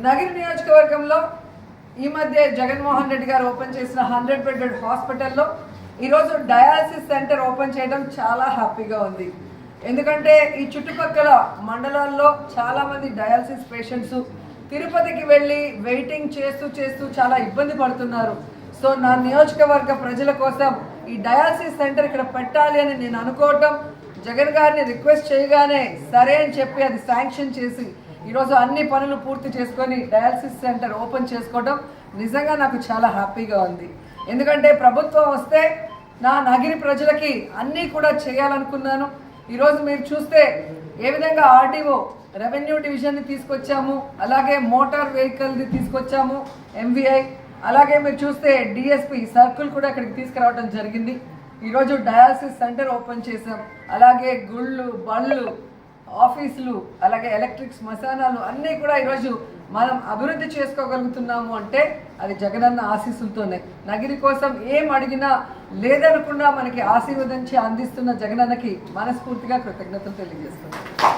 నగిరి నియోజకవర్గంలో ఈ మధ్య జగన్మోహన్ రెడ్డి గారు ఓపెన్ చేసిన 100 బెడెడ్ హాస్పిటల్లో ఈరోజు డయాలసిస్ సెంటర్ ఓపెన్ చేయడం చాలా హ్యాపీగా ఉంది. ఎందుకంటే ఈ చుట్టుపక్కల మండలాల్లో చాలామంది డయాలసిస్ పేషెంట్స్ తిరుపతికి వెళ్ళి వెయిటింగ్ చేస్తూ చాలా ఇబ్బంది పడుతున్నారు. సో నా నియోజకవర్గ ప్రజల కోసం ఈ డయాలసిస్ సెంటర్ ఇక్కడ పెట్టాలి అని నేను అనుకోవటం, జగన్ గారిని రిక్వెస్ట్ చేయగానే సరే అని చెప్పి అది శాంక్షన్ చేసి ఈరోజు అన్ని పనులు పూర్తి చేసుకొని డయాలసిస్ సెంటర్ ఓపెన్ చేసుకోవడం నిజంగా నాకు చాలా హ్యాపీగా ఉంది. ఎందుకంటే ప్రభుత్వం వస్తే నా నగిరి ప్రజలకి అన్నీ కూడా చేయాలనుకున్నాను. ఈరోజు మీరు చూస్తే ఏ విధంగా ఆర్టీఓ రెవెన్యూ డివిజన్ని తీసుకొచ్చాము, అలాగే మోటార్ వెహికల్ని తీసుకొచ్చాము ఎంవీఐ, అలాగే మీరు చూస్తే డిఎస్పి సర్కిల్ కూడా ఇక్కడికి తీసుకురావడం జరిగింది. ఈరోజు డయాలసిస్ సెంటర్ ఓపెన్ చేసాం. అలాగే గుళ్ళు, బళ్ళు, ఆఫీసులు, అలాగే ఎలక్ట్రిక్ శ్మశానాలు అన్నీ కూడా ఈరోజు మనం అభివృద్ధి చేసుకోగలుగుతున్నాము అంటే అది జగనన్న ఆశీస్సులతోనే. నగిరి కోసం ఏం అడిగినా లేదనకుండా మనకి ఆశీర్వదించి అందిస్తున్న జగనన్నకి మనస్ఫూర్తిగా కృతజ్ఞతలు తెలియజేస్తున్నాం.